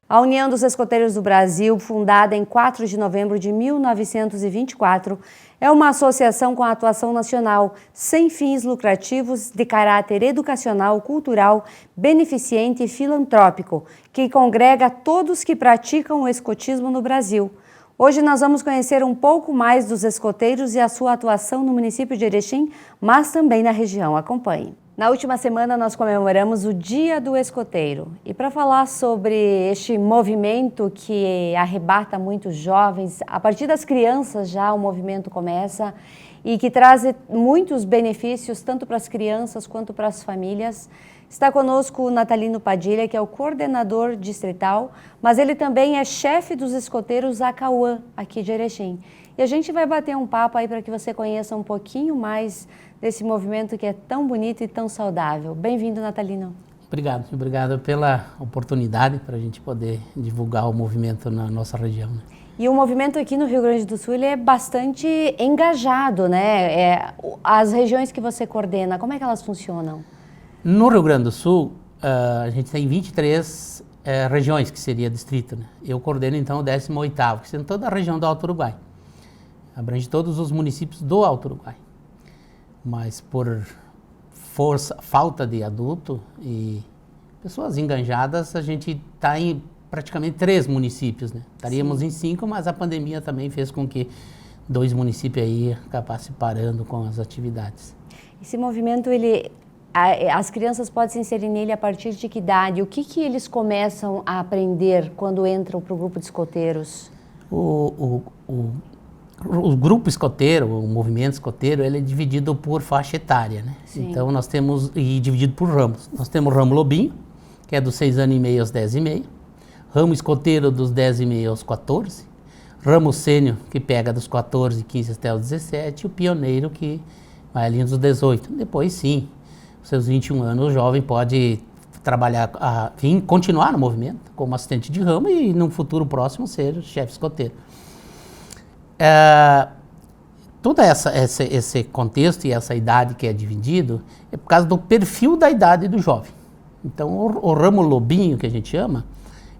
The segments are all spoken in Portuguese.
A União dos Escoteiros do Brasil, fundada em 4 de novembro de 1924, é uma associação com atuação nacional, sem fins lucrativos, de caráter educacional, cultural, beneficente e filantrópico, que congrega todos que praticam o escotismo no Brasil. Hoje nós vamos conhecer um pouco mais dos escoteiros e a sua atuação no município de Erechim, mas também na região. Acompanhe. Na última semana nós comemoramos o Dia do Escoteiro e para falar sobre este movimento que arrebata muitos jovens, a partir das crianças já o movimento começa e que traz muitos benefícios tanto para as crianças quanto para as famílias. Está conosco o Natalino Padilha, que é o coordenador distrital, mas ele também é chefe dos escoteiros Acauã, aqui de Erechim. E a gente vai bater um papo aí para que você conheça um pouquinho mais desse movimento que é tão bonito e tão saudável. Bem-vindo, Natalino. Obrigado pela oportunidade para a gente poder divulgar o movimento na nossa região. Né? E o movimento aqui no Rio Grande do Sul ele é bastante engajado, né? As regiões que você coordena, como é que elas funcionam? No Rio Grande do Sul, a gente tem 23 regiões, que seria distrito. Né? Eu coordeno, então, o 18º, que sendo toda a região do Alto Uruguai. Abrange todos os municípios do Alto Uruguai. Mas por falta de adulto e pessoas enganjadas, a gente está em praticamente 3 municípios, né? Estaríamos em 5, mas a pandemia também fez com que 2 municípios aí acabassem parando com as atividades. Esse movimento, as crianças podem se inserir nele a partir de que idade? O que eles começam a aprender quando entram para o grupo de escoteiros? O grupo escoteiro, o movimento escoteiro, ele é dividido por faixa etária, né? Sim. Então nós temos, e dividido por ramos. Nós temos o ramo lobinho, que é dos 6 anos e meio aos 10 e meio. Ramo escoteiro dos 10 e meio aos 14. Ramo sênior, que pega dos 14, 15 até os 17. E o pioneiro, que vai ali dos 18. Depois sim, aos seus 21 anos, o jovem pode trabalhar, continuar no movimento como assistente de ramo e no futuro próximo ser chefe escoteiro. Todo esse contexto e essa idade que é dividido é por causa do perfil da idade do jovem. Então, o ramo lobinho, que a gente chama,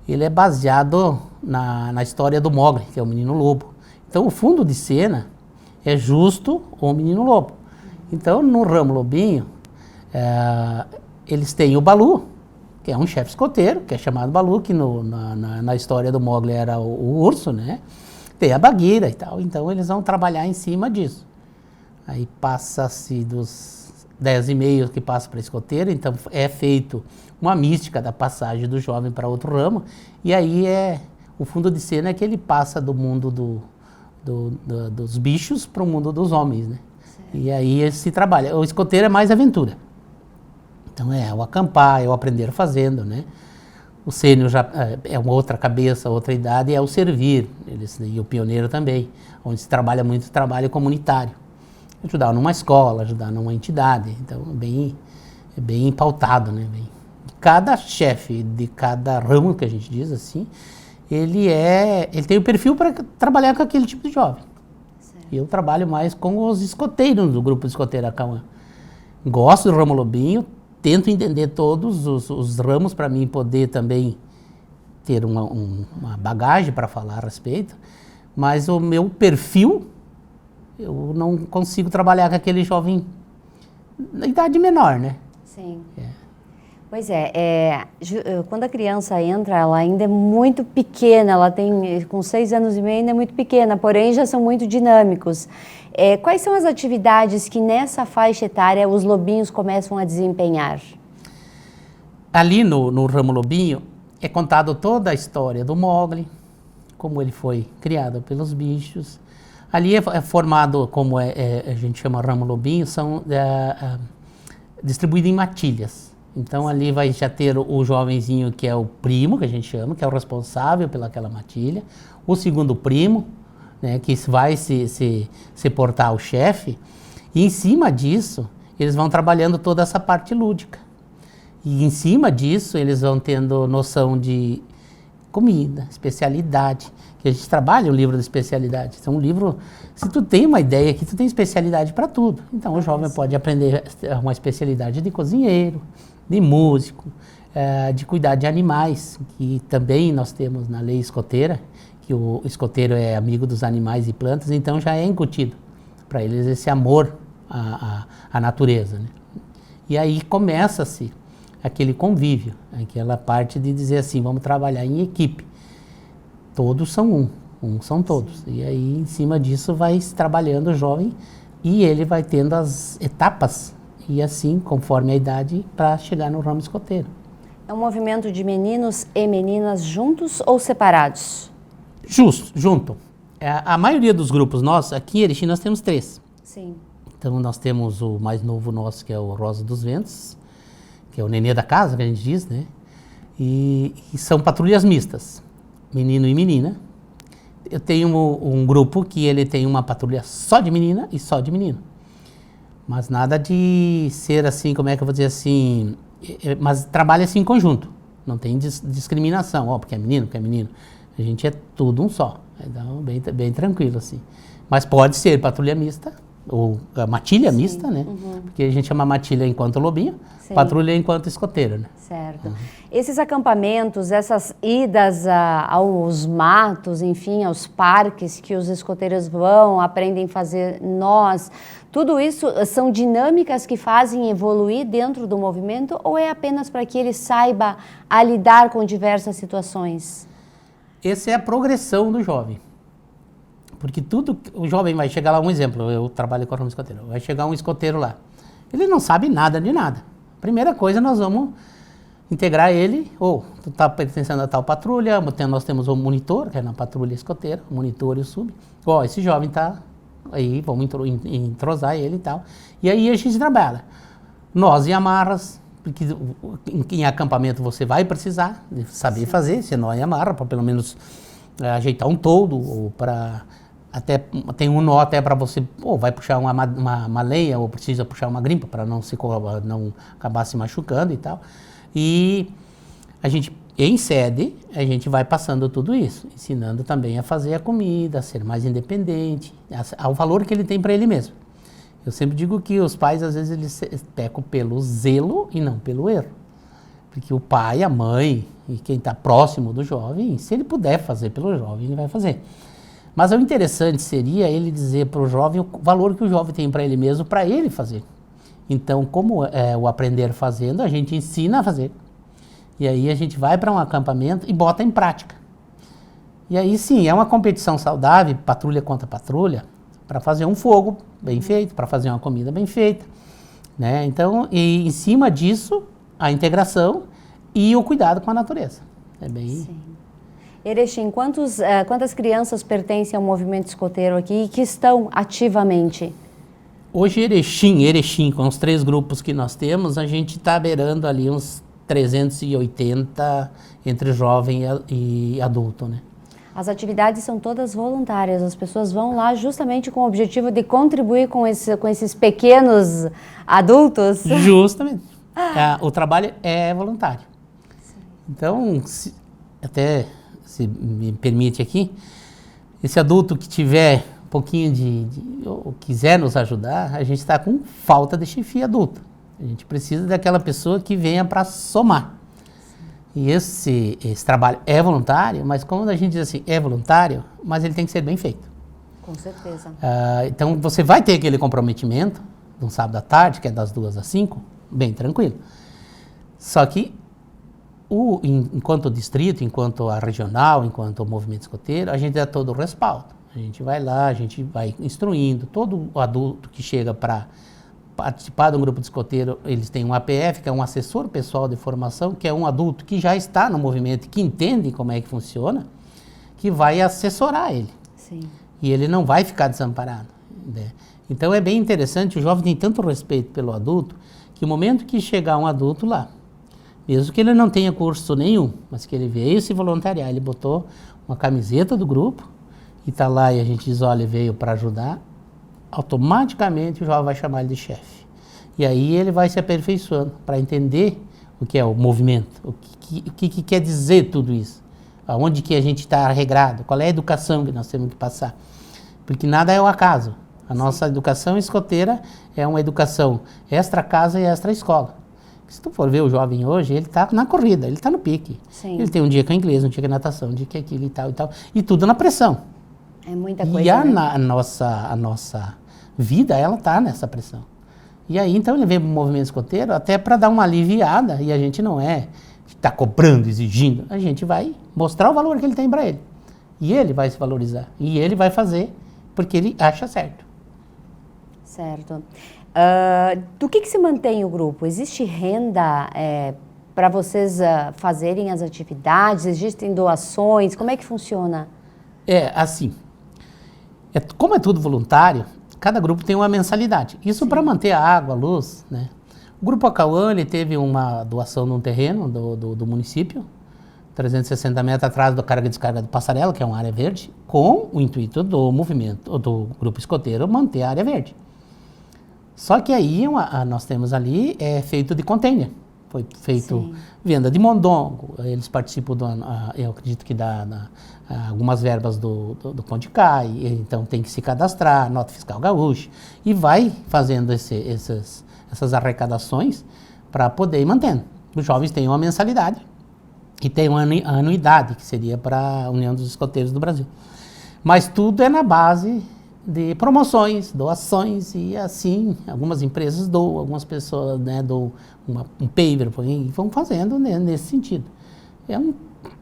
ele é baseado na história do Mogli, que é o menino lobo. Então, o fundo de cena é justo o menino lobo. Então, no ramo lobinho, eles têm o Balu, que é um chefe escoteiro, que é chamado Balu, que na história do Mogli era o urso, né? Tem a Bagheera e tal, então eles vão trabalhar em cima disso. Aí passa-se dos 10 e meio que passa para escoteiro, então é feito uma mística da passagem do jovem para outro ramo, e aí o fundo de cena é que ele passa do mundo dos bichos para o mundo dos homens, né? Certo. E aí se trabalha. O escoteiro é mais aventura. Então é o acampar, é o aprender fazendo, né? O sênior já é uma outra cabeça, outra idade, é o servir, e o pioneiro também, onde se trabalha muito trabalho comunitário. Ajudar numa escola, ajudar numa entidade, então é bem pautado, né? Cada chefe de cada ramo, que a gente diz assim, ele tem o perfil para trabalhar com aquele tipo de jovem. Certo. Eu trabalho mais com os escoteiros do grupo de escoteiro Acauã. Gosto do ramo lobinho, tento entender todos os ramos para mim poder também ter uma bagagem para falar a respeito, mas o meu perfil, eu não consigo trabalhar com aquele jovem na idade menor, né? Sim. Pois quando a criança entra, ela ainda é muito pequena, ela tem, com 6 anos e meio, ainda é muito pequena, porém já são muito dinâmicos. Quais são as atividades que nessa faixa etária os lobinhos começam a desempenhar? Ali no ramo lobinho é contado toda a história do Mogli, como ele foi criado pelos bichos. Ali é formado, como a gente chama ramo lobinho, são distribuídos em matilhas. Então ali vai já ter o jovenzinho que é o primo, que a gente chama, que é o responsável pelaquela matilha. O segundo primo, né, que vai se portar ao chefe. E em cima disso, eles vão trabalhando toda essa parte lúdica. E em cima disso, eles vão tendo noção de comida, especialidade. Que a gente trabalha um livro de especialidade. Então, um livro, se tu tem uma ideia aqui, tu tem especialidade para tudo. Então, o jovem pode aprender uma especialidade de cozinheiro, de músico, de cuidar de animais, que também nós temos na lei escoteira, que o escoteiro é amigo dos animais e plantas, então já é incutido para eles esse amor à natureza, né? E aí começa-se aquele convívio, aquela parte de dizer assim, vamos trabalhar em equipe. Todos são um são todos. E aí, em cima disso, vai se trabalhando o jovem e ele vai tendo as etapas, e assim, conforme a idade, para chegar no ramo escoteiro. É um movimento de meninos e meninas juntos ou separados? Junto. A maioria dos grupos nossos, aqui em Erechim, nós temos 3. Sim. Então, nós temos o mais novo nosso, que é o Rosa dos Ventos, que é o nenê da casa, que a gente diz, né? E são patrulhas mistas, menino e menina. Eu tenho um grupo que ele tem uma patrulha só de menina e só de menino. Mas nada de ser assim, como é que eu vou dizer assim, mas trabalha assim em conjunto. Não tem discriminação, porque é menino, porque é menino. A gente é tudo um só. Então, bem tranquilo assim. Mas pode ser patrulha mista, ou matilha mista, né? Porque a gente chama matilha enquanto lobinho, patrulha enquanto escoteiro, né? Certo. Esses acampamentos, essas idas aos matos, enfim, aos parques que os escoteiros vão, aprendem a fazer nós, tudo isso são dinâmicas que fazem evoluir dentro do movimento ou é apenas para que ele saiba a lidar com diversas situações? Essa é a progressão do jovem. Porque o jovem vai chegar lá, um exemplo, eu trabalho com o ramo escoteiro, vai chegar um escoteiro lá, ele não sabe nada de nada. Primeira coisa, nós vamos integrar ele, tu está pertencendo a tal patrulha, nós temos o monitor, que é na patrulha escoteira, o monitor e o sub. Esse jovem está aí, vamos entrosar ele e tal. E aí a gente trabalha. Nós e amarras, porque em acampamento você vai precisar de saber fazer, esse nó e amarra, para pelo menos ajeitar um toldo, ou para... Até tem um nó até para você, vai puxar uma lenha ou precisa puxar uma grimpa para não acabar se machucando e tal. E a gente, em sede, a gente vai passando tudo isso, ensinando também a fazer a comida, a ser mais independente, ao valor que ele tem para ele mesmo. Eu sempre digo que os pais, às vezes, eles pecam pelo zelo e não pelo erro. Porque o pai, a mãe e quem está próximo do jovem, se ele puder fazer pelo jovem, ele vai fazer. Mas o interessante seria ele dizer para o jovem o valor que o jovem tem para ele mesmo, para ele fazer. Então, como é o aprender fazendo, a gente ensina a fazer. E aí a gente vai para um acampamento e bota em prática. E aí sim, é uma competição saudável, patrulha contra patrulha, para fazer um fogo bem feito, para fazer uma comida bem feita, né? Então, e em cima disso, a integração e o cuidado com a natureza. É bem... Sim. Erechim, quantas crianças pertencem ao movimento escoteiro aqui e que estão ativamente? Hoje Erechim, com os 3 grupos que nós temos, a gente está beirando ali uns 380 entre jovem e adulto, né? As atividades são todas voluntárias, as pessoas vão lá justamente com o objetivo de contribuir com esses pequenos adultos? Justamente. O trabalho é voluntário. Sim. Então, se me permite aqui, esse adulto que tiver um pouquinho ou quiser nos ajudar, a gente está com falta de chefia adulta. A gente precisa daquela pessoa que venha para somar. E esse trabalho é voluntário, mas como a gente diz assim, é voluntário, mas ele tem que ser bem feito. Com certeza. Então você vai ter aquele comprometimento, de um sábado à tarde, que é das 2 às 5, bem tranquilo. Só que enquanto distrito, enquanto a regional, enquanto o movimento escoteiro, a gente dá todo o respaldo. A gente vai lá, a gente vai instruindo. Todo adulto que chega para participar de um grupo de escoteiro, eles têm um APF, que é um assessor pessoal de formação, que é um adulto que já está no movimento, que entende como é que funciona, que vai assessorar ele. Sim. E ele não vai ficar desamparado, né? Então é bem interessante, o jovem tem tanto respeito pelo adulto, que o momento que chegar um adulto lá, mesmo que ele não tenha curso nenhum, mas que ele veio se voluntariar, ele botou uma camiseta do grupo e está lá e a gente diz, olha, veio para ajudar, automaticamente o jovem vai chamar ele de chefe. E aí ele vai se aperfeiçoando para entender o que é o movimento, o que quer dizer tudo isso, aonde que a gente está regrado, qual é a educação que nós temos que passar. Porque nada é o acaso. A nossa educação escoteira é uma educação extra-casa e extra-escola. Se tu for ver o jovem hoje, ele está na corrida, ele está no pique. Sim. Ele tem um dia que é inglês, um dia que é natação, um dia que é aquilo e tal, e tudo na pressão. É muita coisa, E a né? nossa vida, ela está nessa pressão. E aí, então, ele vem para o movimento escoteiro até para dar uma aliviada, e a gente não está cobrando, exigindo, a gente vai mostrar o valor que ele tem para ele. E ele vai se valorizar, e ele vai fazer porque ele acha certo. Certo. Do que se mantém o grupo? Existe renda para vocês fazerem as atividades? Existem doações? Como é que funciona? É assim, como é tudo voluntário, cada grupo tem uma mensalidade. Isso para manter a água, a luz, né? O Grupo Acauã, ele teve uma doação num terreno do município, 360 metros atrás da carga e descarga do Passarela, que é uma área verde, com o intuito do movimento, do grupo escoteiro, manter a área verde. Só que aí nós temos ali feito de container. Foi feito venda de mondongo, eles participam eu acredito que dá algumas verbas do Pão de Cai, então tem que se cadastrar, nota fiscal gaúcha, e vai fazendo essas arrecadações para poder ir mantendo. Os jovens têm uma mensalidade e tem uma anuidade, que seria para a União dos Escoteiros do Brasil. Mas tudo é na base de promoções, doações, e assim, algumas empresas doam, algumas pessoas doam um paver, e vão fazendo nesse sentido. É um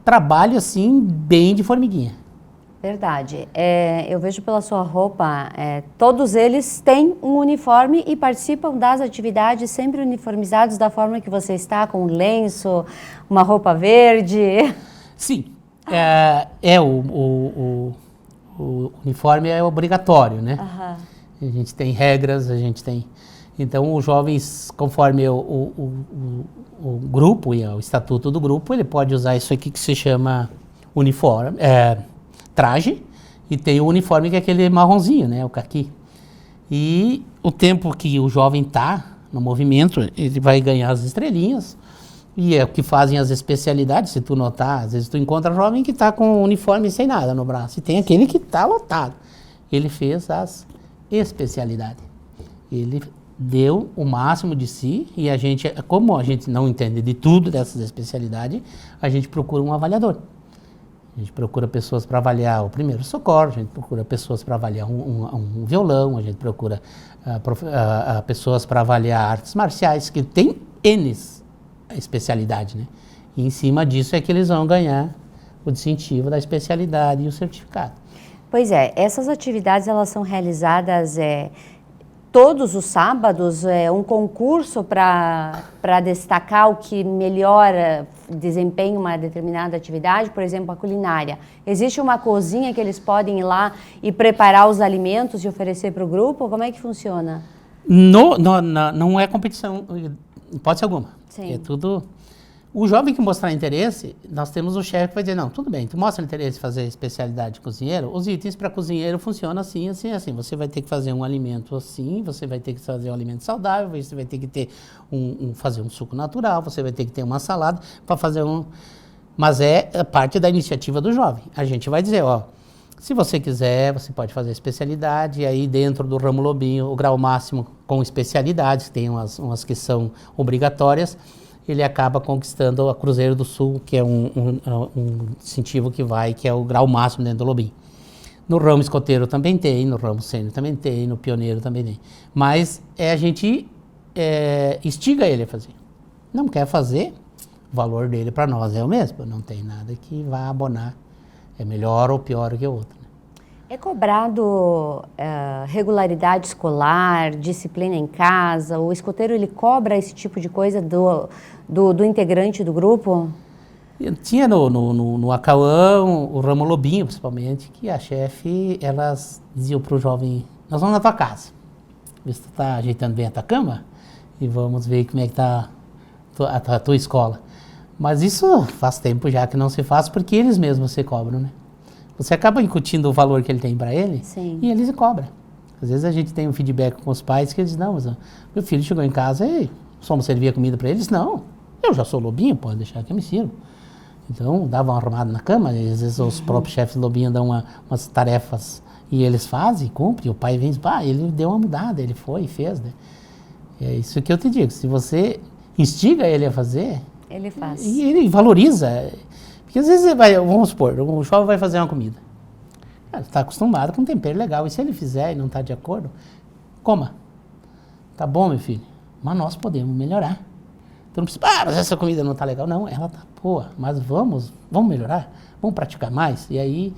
trabalho, assim, bem de formiguinha. Verdade. Eu vejo pela sua roupa, todos eles têm um uniforme e participam das atividades sempre uniformizados da forma que você está, com um lenço, uma roupa verde. Sim, o uniforme é obrigatório, né? A gente tem regras, a gente tem... Então, os jovens, conforme o grupo e o estatuto do grupo, ele pode usar isso aqui que se chama uniforme, traje, e tem o uniforme que é aquele marronzinho, né? O caqui. E o tempo que o jovem está no movimento, ele vai ganhar as estrelinhas, e é o que fazem as especialidades. Se tu notar, às vezes tu encontra jovem que está com o uniforme sem nada no braço, e tem aquele que está lotado. Ele fez as especialidades. Ele deu o máximo de si, e a gente, como a gente não entende de tudo dessas especialidades, a gente procura um avaliador. A gente procura pessoas para avaliar o primeiro socorro, a gente procura pessoas para avaliar um violão, a gente procura pessoas para avaliar artes marciais, que tem N especialidade, né? E em cima disso é que eles vão ganhar o distintivo da especialidade e o certificado. Pois é, essas atividades elas são realizadas todos os sábados, um concurso para destacar o que melhor desempenha uma determinada atividade, por exemplo, a culinária. Existe uma cozinha que eles podem ir lá e preparar os alimentos e oferecer para o grupo? Como é que funciona? Não é competição, hipótese alguma. Sim. É tudo... O jovem que mostrar interesse, nós temos o chefe que vai dizer, não, tudo bem, tu mostra interesse em fazer especialidade de cozinheiro, os itens para cozinheiro funcionam assim, assim, assim. Você vai ter que fazer um alimento assim, você vai ter que fazer um alimento saudável, você vai ter que ter fazer um suco natural, você vai ter que ter uma salada para fazer Mas é parte da iniciativa do jovem. A gente vai dizer, ó, se você quiser, você pode fazer especialidade, e aí dentro do ramo lobinho, o grau máximo com especialidades, tem umas que são obrigatórias, ele acaba conquistando a Cruzeiro do Sul, que é um distintivo que é o grau máximo dentro do lobinho. No ramo escoteiro também tem, no ramo sênior também tem, no pioneiro também tem. Mas a gente instiga ele a fazer. Não quer fazer, o valor dele para nós é o mesmo, não tem nada que vá abonar, é melhor ou pior que o outro. É cobrado regularidade escolar, disciplina em casa? O escoteiro ele cobra esse tipo de coisa do integrante do grupo? Tinha no Acauã, o ramo lobinho principalmente, que a chefe, elas diziam para o jovem, nós vamos na tua casa, ver se tu está ajeitando bem a tua cama e vamos ver como é que está a tua escola. Mas isso faz tempo já que não se faz, porque eles mesmos se cobram, né? Você acaba incutindo o valor que ele tem para ele. Sim. E ele se cobra. Às vezes a gente tem um feedback com os pais que eles dizem, não, mas meu filho chegou em casa e só servia comida para eles. Não, eu já sou lobinho, pode deixar que eu me sirvo. Então, dava uma arrumada na cama, e às vezes os próprios chefes lobinho dão umas tarefas e eles fazem, cumprem, e o pai vem e diz, ele deu uma mudada, ele foi e fez, né? É isso que eu te digo, se você instiga ele a fazer, ele faz. E ele valoriza. Porque às vezes vamos supor, o jovem vai fazer uma comida. Ele está acostumado com um tempero legal. E se ele fizer e não está de acordo, coma. Tá bom, meu filho, mas nós podemos melhorar. Então não precisa, mas essa comida não está legal. Não, ela está boa, mas vamos melhorar, vamos praticar mais. E aí,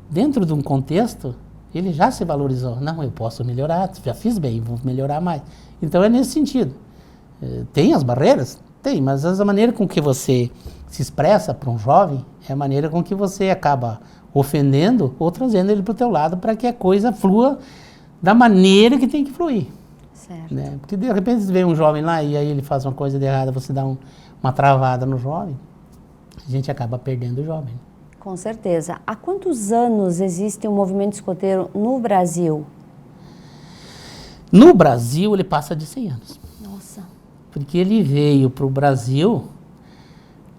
dentro de um contexto, ele já se valorizou. Não, eu posso melhorar, já fiz bem, vou melhorar mais. Então é nesse sentido. Tem as barreiras? Tem, mas a maneira com que você se expressa para um jovem é a maneira com que você acaba ofendendo ou trazendo ele para o teu lado para que a coisa flua da maneira que tem que fluir. Certo. Né? Porque de repente vem um jovem lá e aí ele faz uma coisa de errada, você dá uma travada no jovem, a gente acaba perdendo o jovem. Com certeza. Há quantos anos existe o movimento escoteiro no Brasil? No Brasil ele passa de 100 anos. Nossa. Porque ele veio para o Brasil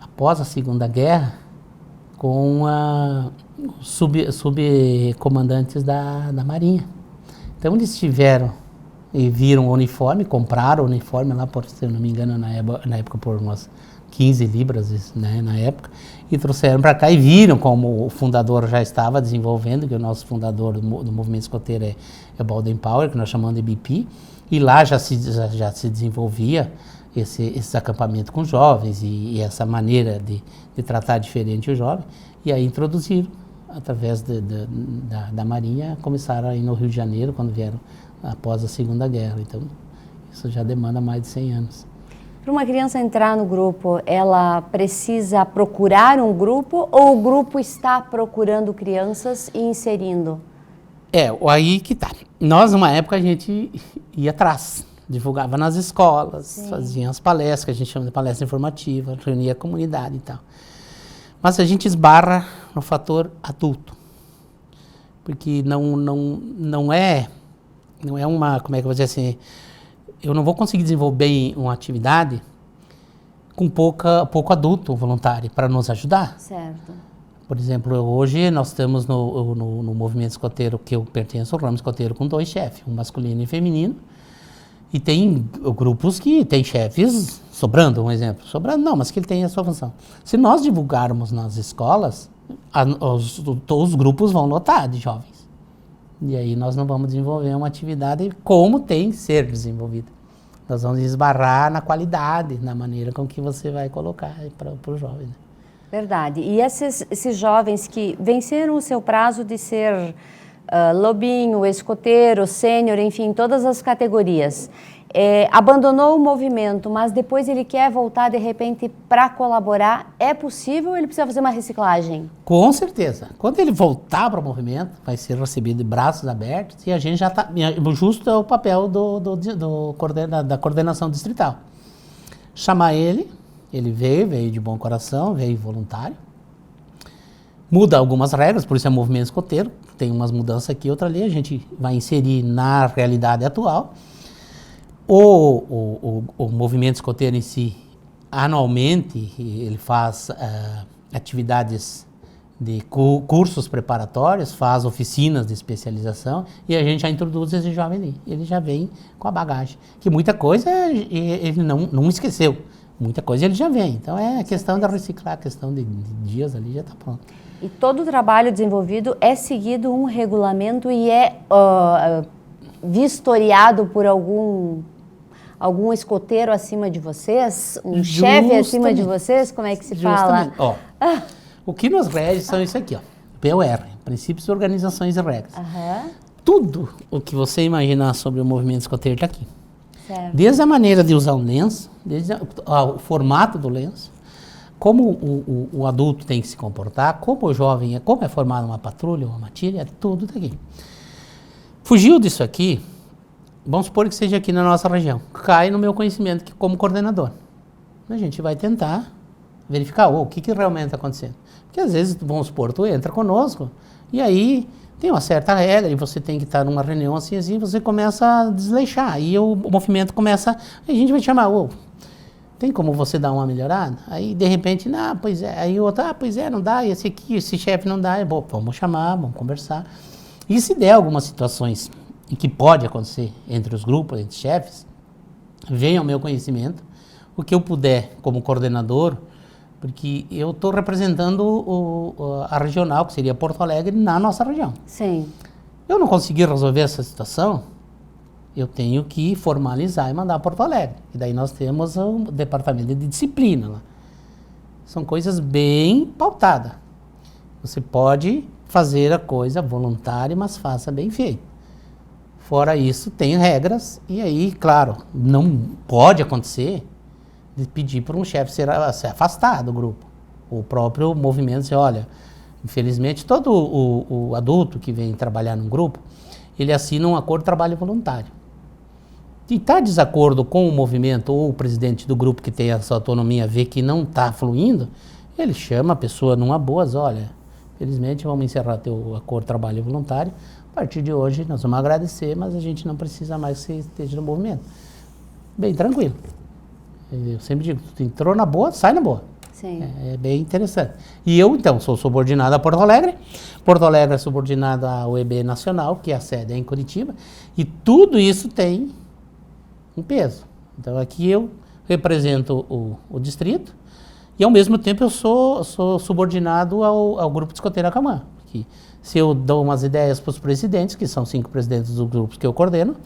após a Segunda Guerra com subcomandantes da Marinha. Então eles tiveram e viram o uniforme, compraram o uniforme lá, por, se eu não me engano, na época por umas 15 libras, né, na época, e trouxeram para cá e viram como o fundador já estava desenvolvendo, que o nosso fundador do movimento escoteiro é o Baden-Powell, que nós chamamos de BP, e lá já se desenvolvia esses acampamentos com jovens e essa maneira de tratar diferente o jovem, e aí introduziram, através da Marinha, começaram aí no Rio de Janeiro, quando vieram após a Segunda Guerra. Então, isso já demanda mais de 100 anos. Para uma criança entrar no grupo, ela precisa procurar um grupo ou o grupo está procurando crianças e inserindo? Aí que tá. Nós, numa época, a gente ia atrás, divulgava nas escolas, sim, fazia as palestras, que a gente chama de palestra informativa, reunia a comunidade e tal. Mas a gente esbarra no fator adulto, porque não é uma, como é que eu vou dizer assim, eu não vou conseguir desenvolver bem uma atividade com pouco adulto voluntário para nos ajudar. Certo. Por exemplo, hoje nós estamos no movimento escoteiro que eu pertenço, o ramo escoteiro, com 2 chefes, um masculino e feminino, e tem grupos que tem chefes sobrando, um exemplo. Sobrando não, mas que ele tem a sua função. Se nós divulgarmos nas escolas, os grupos vão lotar de jovens. E aí nós não vamos desenvolver uma atividade como tem que ser desenvolvida. Nós vamos esbarrar na qualidade, na maneira com que você vai colocar para o jovem. Né? Verdade. E esses jovens que venceram o seu prazo de ser lobinho, escoteiro, sênior, enfim, todas as categorias, abandonou o movimento, mas depois ele quer voltar de repente para colaborar, é possível ou ele precisa fazer uma reciclagem? Com certeza. Quando ele voltar para o movimento, vai ser recebido de braços abertos e a gente já está... Justo é o papel da coordenação distrital. Chamar ele veio de bom coração, veio voluntário, muda algumas regras, por isso é movimento escoteiro, tem umas mudanças aqui, outra ali, a gente vai inserir na realidade atual. O movimento escoteiro em si, anualmente, ele faz atividades de cursos preparatórios, faz oficinas de especialização e a gente já introduz esse jovem ali. Ele já vem com a bagagem, que muita coisa ele não esqueceu, muita coisa ele já vem. Então é a questão de reciclar, a questão de dias ali já está pronto. E todo o trabalho desenvolvido é seguido um regulamento e é vistoriado por algum escoteiro acima de vocês? Um chefe acima de vocês? Como é que se fala? O que nos rege são isso aqui, POR, Princípios de Organizações e Regras. Tudo o que você imaginar sobre o movimento escoteiro está aqui. Certo. Desde a maneira de usar um lenço, desde o formato do lenço, como o adulto tem que se comportar, como o jovem como é formada uma patrulha, uma matilha, tudo está aqui. Fugiu disso aqui, vamos supor que seja aqui na nossa região, cai no meu conhecimento como coordenador. A gente vai tentar verificar o que realmente está acontecendo. Porque às vezes, vamos supor, tu entra conosco e aí tem uma certa regra e você tem que estar numa reunião assim, você começa a desleixar. Aí o movimento começa, aí a gente vai te chamar, tem como você dar uma melhorada? Aí de repente, pois é, aí o outro, pois é, não dá, esse chefe não dá, vamos chamar, vamos conversar. E se der algumas situações em que pode acontecer entre os grupos, entre chefes, venha ao meu conhecimento, o que eu puder como coordenador, porque eu estou representando a regional, que seria Porto Alegre, na nossa região. Sim. Eu não consegui resolver essa situação, eu tenho que formalizar e mandar para Porto Alegre. E daí nós temos o departamento de disciplina lá. São coisas bem pautadas. Você pode fazer a coisa voluntária, mas faça bem feito. Fora isso, tem regras, e aí, claro, não pode acontecer de pedir para um chefe ser afastado do grupo. O próprio movimento diz, olha, infelizmente, todo o adulto que vem trabalhar num grupo, ele assina um acordo de trabalho voluntário. Se está em desacordo com o movimento ou o presidente do grupo que tem essa autonomia vê que não está fluindo, ele chama a pessoa numa boa, olha, felizmente vamos encerrar teu acordo de trabalho voluntário, a partir de hoje nós vamos agradecer, mas a gente não precisa mais que você esteja no movimento. Bem tranquilo. Eu sempre digo, tu entrou na boa, sai na boa. Sim. É bem interessante. E eu, então, sou subordinado a Porto Alegre. Porto Alegre é subordinado à UEB Nacional, que a sede é em Curitiba. E tudo isso tem um peso. Então, aqui eu represento o distrito e, ao mesmo tempo, eu sou subordinado ao grupo de escoteiro Acamã. Que se eu dou umas ideias para os presidentes, que são 5 presidentes dos grupos que eu coordeno,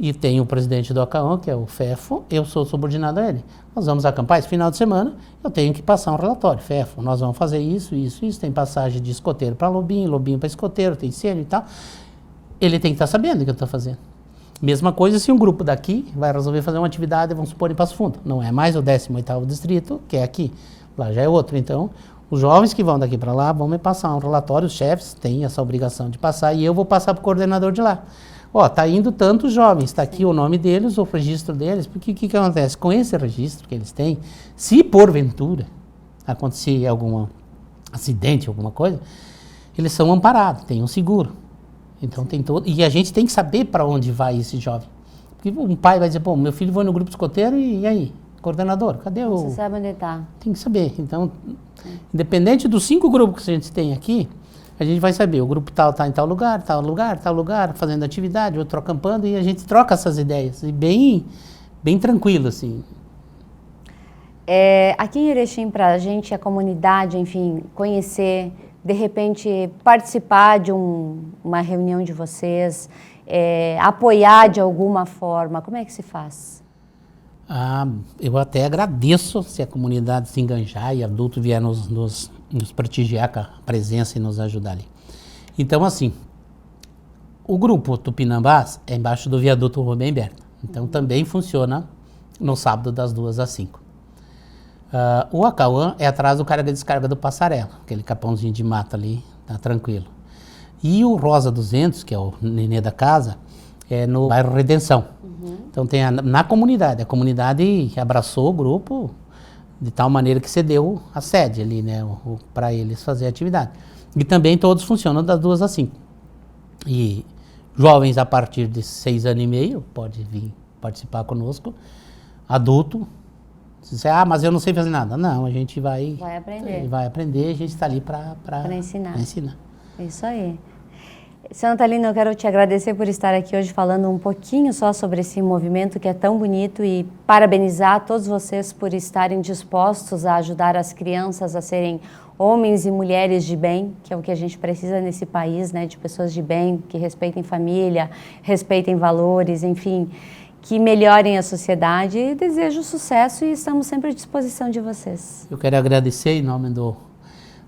e tem o presidente do ACAON, que é o FEFO, eu sou subordinado a ele. Nós vamos acampar esse final de semana, eu tenho que passar um relatório. FEFO, nós vamos fazer isso, tem passagem de escoteiro para lobinho, lobinho para escoteiro, tem sênior e tal. Ele tem que estar sabendo o que eu estou fazendo. Mesma coisa se um grupo daqui vai resolver fazer uma atividade, vamos supor, em Passo Fundo. Não é mais o 18º distrito, que é aqui. Lá já é outro. Então, os jovens que vão daqui para lá vão me passar um relatório, os chefes têm essa obrigação de passar, e eu vou passar para o coordenador de lá. Ó, tá indo tantos jovens, está aqui o nome deles, o registro deles, porque o que acontece? Com esse registro que eles têm, se porventura acontecer algum acidente, alguma coisa, eles são amparados, tem um seguro. Então tem todo. E a gente tem que saber para onde vai esse jovem. Porque um pai vai dizer, pô, meu filho foi no grupo escoteiro e aí? Coordenador, cadê o. Você sabe onde está. Tem que saber. Então, independente dos 5 grupos que a gente tem aqui, a gente vai saber, o grupo tal está em tal lugar, fazendo atividade, outro acampando, e a gente troca essas ideias, e bem tranquilo, assim. Aqui em Erechim, para a gente, a comunidade, enfim, conhecer, de repente participar de uma reunião de vocês, apoiar de alguma forma, como é que se faz? Eu até agradeço se a comunidade se enganjar e adulto vier nos prestigiar com a presença e nos ajudar ali. Então, assim, o grupo Tupinambás é embaixo do viaduto Rubem Berta. Então, também funciona no sábado das 2 às 5. O Acauã é atrás do carga e descarga do Passarela, aquele capãozinho de mata ali, tá tranquilo. E o Rosa 200, que é o nenê da casa, é no bairro Redenção. Então tem na comunidade, a comunidade abraçou o grupo de tal maneira que cedeu a sede ali, né, para eles fazer a atividade. E também todos funcionam das 2 às 5. E jovens a partir de 6 anos e meio pode vir participar conosco. Adulto, se você, mas eu não sei fazer nada. Não, a gente vai aprender, a gente está ali para ensinar. Isso aí. Seu Natalino, eu quero te agradecer por estar aqui hoje falando um pouquinho só sobre esse movimento que é tão bonito e parabenizar todos vocês por estarem dispostos a ajudar as crianças a serem homens e mulheres de bem, que é o que a gente precisa nesse país, né, de pessoas de bem, que respeitem família, respeitem valores, enfim, que melhorem a sociedade. E desejo sucesso e estamos sempre à disposição de vocês. Eu quero agradecer em nome do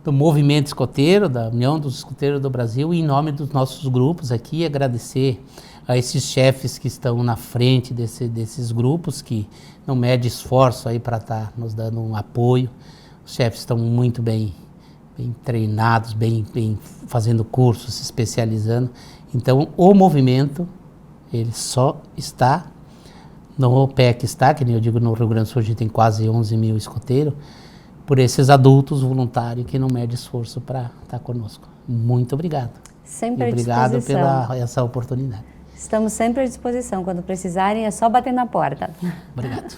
movimento escoteiro, da União dos Escoteiros do Brasil, e em nome dos nossos grupos aqui, agradecer a esses chefes que estão na frente desses grupos, que não medem esforço aí para estar nos dando um apoio. Os chefes estão muito bem treinados, bem fazendo cursos, se especializando. Então, o movimento, ele só está no pé que está, que nem eu digo, no Rio Grande do Sul a gente tem quase 11 mil escoteiros, por esses adultos voluntários que não medem esforço para estar conosco. Muito obrigado. Sempre à disposição. Obrigado pela essa oportunidade. Estamos sempre à disposição. Quando precisarem, é só bater na porta. Obrigado.